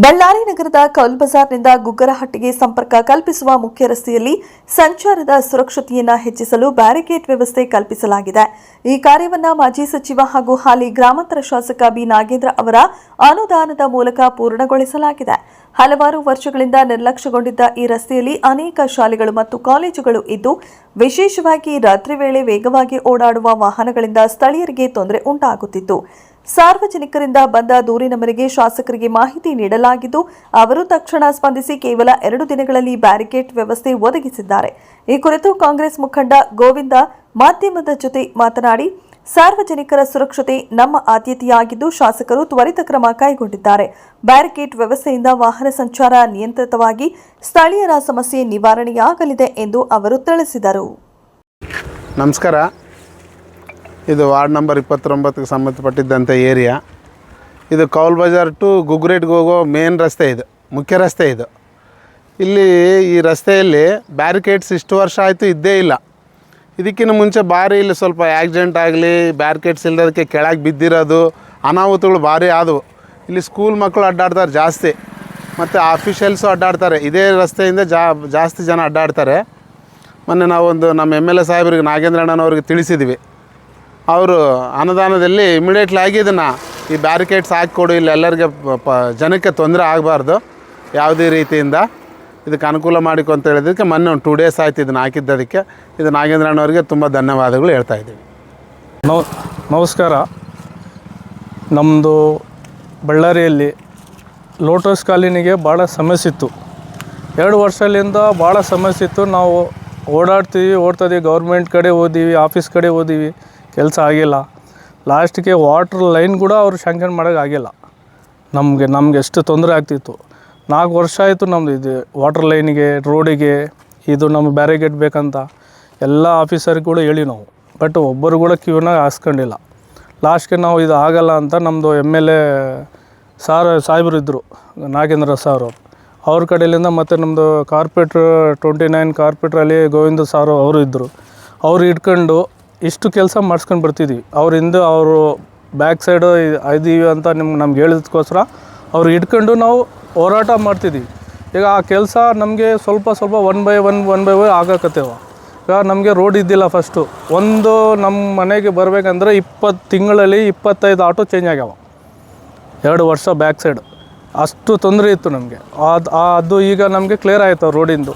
ಬಳ್ಳಾರಿ ನಗರದ ಕೌಲ್ ಬಜಾರ್ನಿಂದ ಗುಗ್ಗರಹಟ್ಟಿಗೆ ಸಂಪರ್ಕ ಕಲ್ಪಿಸುವ ಮುಖ್ಯ ರಸ್ತೆಯಲ್ಲಿ ಸಂಚಾರದ ಸುರಕ್ಷತೆಯನ್ನು ಹೆಚ್ಚಿಸಲು ಬ್ಯಾರಿಕೇಡ್ ವ್ಯವಸ್ಥೆ ಕಲ್ಪಿಸಲಾಗಿದೆ. ಈ ಕಾರ್ಯವನ್ನು ಮಾಜಿ ಸಚಿವ ಹಾಗೂ ಹಾಲಿ ಗ್ರಾಮಾಂತರ ಶಾಸಕ ಬಿ ನಾಗೇಂದ್ರ ಅವರ ಅನುದಾನದ ಮೂಲಕ ಪೂರ್ಣಗೊಳಿಸಲಾಗಿದೆ. ಹಲವಾರು ವರ್ಷಗಳಿಂದ ನಿರ್ಲಕ್ಷ್ಯಗೊಂಡಿದ್ದ ಈ ರಸ್ತೆಯಲ್ಲಿ ಅನೇಕ ಶಾಲೆಗಳು ಮತ್ತು ಕಾಲೇಜುಗಳು ಇದ್ದು, ವಿಶೇಷವಾಗಿ ರಾತ್ರಿ ವೇಳೆ ವೇಗವಾಗಿ ಓಡಾಡುವ ವಾಹನಗಳಿಂದ ಸ್ಥಳೀಯರಿಗೆ ತೊಂದರೆ ಉಂಟಾಗುತ್ತಿತ್ತು. ಸಾರ್ವಜನಿಕರಿಂದ ಬಂದ ದೂರಿನ ಮೇರೆಗೆ ಶಾಸಕರಿಗೆ ಮಾಹಿತಿ ನೀಡಲಾಗಿದ್ದು, ಅವರು ತಕ್ಷಣ ಸ್ಪಂದಿಸಿ ಕೇವಲ 2 ದಿನಗಳಲ್ಲಿ ಬ್ಯಾರಿಕೇಡ್ ವ್ಯವಸ್ಥೆ ಒದಗಿಸಿದ್ದಾರೆ. ಈ ಕುರಿತು ಕಾಂಗ್ರೆಸ್ ಮುಖಂಡ ಗೋವಿಂದ ಮಾಧ್ಯಮದ ಜೊತೆ ಮಾತನಾಡಿ, ಸಾರ್ವಜನಿಕರ ಸುರಕ್ಷತೆ ನಮ್ಮ ಆದ್ಯತೆಯಾಗಿದ್ದು ಶಾಸಕರು ತ್ವರಿತ ಕ್ರಮ ಕೈಗೊಂಡಿದ್ದಾರೆ. ಬ್ಯಾರಿಕೇಡ್ ವ್ಯವಸ್ಥೆಯಿಂದ ವಾಹನ ಸಂಚಾರ ನಿಯಂತ್ರಿತವಾಗಿ ಸ್ಥಳೀಯರ ಸಮಸ್ಯೆ ನಿವಾರಣೆಯಾಗಲಿದೆ ಎಂದು ಅವರು ತಿಳಿಸಿದರು. ನಮಸ್ಕಾರ. ಇದು ವಾರ್ಡ್ ನಂಬರ್ 29ಗೆ ಸಂಬಂಧಪಟ್ಟಿದ್ದಂಥ ಏರಿಯಾ. ಇದು ಕೌಲ್ ಬಜಾರ್ ಟು ಗುಗ್ಗುರೇಟ್ಗೆ ಹೋಗೋ ಮೇನ್ ರಸ್ತೆ, ಇದು ಮುಖ್ಯ ರಸ್ತೆ. ಇಲ್ಲಿ ಈ ರಸ್ತೆಯಲ್ಲಿ ಬ್ಯಾರಿಕೇಡ್ಸ್ ಇಷ್ಟು ವರ್ಷ ಆಯಿತು ಇದ್ದೇ ಇಲ್ಲ. ಇದಕ್ಕಿಂತ ಮುಂಚೆ ಭಾರಿ ಇಲ್ಲಿ ಸ್ವಲ್ಪ ಆಕ್ಸಿಡೆಂಟ್ ಆಗಲಿ, ಬ್ಯಾರಿಕೇಡ್ಸ್ ಇಲ್ಲದಕ್ಕೆ ಕೆಳಗೆ ಬಿದ್ದಿರೋದು, ಅನಾಹುತಗಳು ಭಾರಿ ಆದವು. ಇಲ್ಲಿ ಸ್ಕೂಲ್ ಮಕ್ಕಳು ಅಡ್ಡಾಡ್ತಾರೆ ಜಾಸ್ತಿ, ಮತ್ತು ಆಫೀಷಿಯಲ್ಸು ಅಡ್ಡಾಡ್ತಾರೆ. ಇದೇ ರಸ್ತೆಯಿಂದ ಜಾಸ್ತಿ ಜನ ಅಡ್ಡಾಡ್ತಾರೆ. ಮೊನ್ನೆ ನಾವೊಂದು ನಮ್ಮ MLA ಸಾಹೇಬ್ರಿಗೆ ನಾಗೇಂದ್ರ ಅಣ್ಣನವ್ರಿಗೆ ತಿಳಿಸಿದ್ವಿ. ಅವರು ಅನುದಾನದಲ್ಲಿ ಇಮಿಡಿಯೇಟ್ಲಿ ಆಗಿ ಇದನ್ನು ಈ ಬ್ಯಾರಿಕೇಡ್ಸ್ ಹಾಕಿಕೊಡು, ಇಲ್ಲಿ ಎಲ್ಲರಿಗೆ ಜನಕ್ಕೆ ತೊಂದರೆ ಆಗಬಾರ್ದು ಯಾವುದೇ ರೀತಿಯಿಂದ, ಇದಕ್ಕೆ ಅನುಕೂಲ ಮಾಡಿಕೊ ಅಂತ ಹೇಳಿದ್ದಕ್ಕೆ ಮೊನ್ನೆ ಒಂದು 2 ಡೇಸ್ ಆಯ್ತು ಇದನ್ನು ಹಾಕಿದ್ದದಕ್ಕೆ. ಇದು ನಾಗೇಂದ್ರ ಅಣ್ಣವ್ರಿಗೆ ತುಂಬ ಧನ್ಯವಾದಗಳು ಹೇಳ್ತಾಯಿದ್ದೀವಿ. ನಮಸ್ಕಾರ. ನಮ್ಮದು ಬಳ್ಳಾರಿಯಲ್ಲಿ ಲೋಟಸ್ ಕಾಲೋನಿಗೆ ಭಾಳ ಸಮಸ್ಯೆ ಇತ್ತು. 2 ವರ್ಷದಿಂದ ಭಾಳ ಸಮಸ್ಯೆ ಇತ್ತು. ನಾವು ಓಡ್ತಾಯಿದ್ದೀವಿ, ಗೌರ್ಮೆಂಟ್ ಕಡೆ ಹೋದೀವಿ, ಆಫೀಸ್ ಕಡೆ ಹೋದೀವಿ, ಕೆಲಸ ಆಗಿಲ್ಲ. ಲಾಸ್ಟಿಗೆ ವಾಟ್ರ್ ಲೈನ್ ಕೂಡ ಅವರು ಶಾಂಕ್ಷನ್ ಮಾಡೋಕ್ಕಾಗಿಲ್ಲ. ನಮಗೆ ಎಷ್ಟು ತೊಂದರೆ ಆಗ್ತಿತ್ತು. 4 ವರ್ಷ ಆಯಿತು ನಮ್ಮದು ಇದು ವಾಟ್ರ್ ಲೈನಿಗೆ, ರೋಡಿಗೆ ಇದು ನಮ್ಮ ಬ್ಯಾರಿಕೇಡ್ ಬೇಕಂತ ಎಲ್ಲ ಆಫೀಸರ್ಗಳು ಹೇಳಿ ನಾವು, ಬಟ್ ಒಬ್ಬರು ಕೂಡ ಕ್ಯೂನಾಗ ಹಾಸ್ಕೊಂಡಿಲ್ಲ. ಲಾಸ್ಟ್ಗೆ ನಾವು ಇದು ಆಗಲ್ಲ ಅಂತ ನಮ್ಮದು MLA ಸಾಹೇಬರು ಇದ್ದರು, ನಾಗೇಂದ್ರ ಸಾರು, ಅವ್ರ ಕಡೆಯಿಂದ ಮತ್ತು ನಮ್ಮದು ಕಾರ್ಪೊರೇಟ್ರ್ 29 ಕಾರ್ಪೊರೇಟ್ರಲ್ಲಿ ಗೋವಿಂದ ಸಾರು ಅವರು ಇದ್ದರು. ಅವ್ರು ಇಟ್ಕೊಂಡು ಇಷ್ಟು ಕೆಲಸ ಮಾಡಿಸ್ಕೊಂಡು ಬರ್ತಿದ್ವಿ. ಅವರಿಂದ ಅವರು ಬ್ಯಾಕ್ ಸೈಡು ಇದ್ದೀವಿ ಅಂತ ನಮ್ಗೆ ಹೇಳಿದಕ್ಕೋಸ್ಕರ ಅವ್ರು ಇಟ್ಕೊಂಡು ನಾವು ಹೋರಾಟ ಮಾಡ್ತಿದ್ದೀವಿ. ಈಗ ಆ ಕೆಲಸ ನಮಗೆ ಸ್ವಲ್ಪ ಒನ್ ಬೈ ಒನ್ ಆಗಕತ್ತೇವ. ಈಗ ನಮಗೆ ರೋಡ್ ಇದ್ದಿಲ್ಲ. ಫಸ್ಟು ನಮ್ಮ ಮನೆಗೆ ಬರಬೇಕಂದ್ರೆ 20 ತಿಂಗಳಲ್ಲಿ 25 ಆಟೋ ಚೇಂಜ್ ಆಗ್ಯಾವ. 2 ವರ್ಷ ಬ್ಯಾಕ್ ಸೈಡು ಅಷ್ಟು ತೊಂದರೆ ಇತ್ತು ನಮಗೆ. ಅದು ಈಗ ನಮಗೆ ಕ್ಲಿಯರ್ ಆಯಿತು ರೋಡಿಂದು.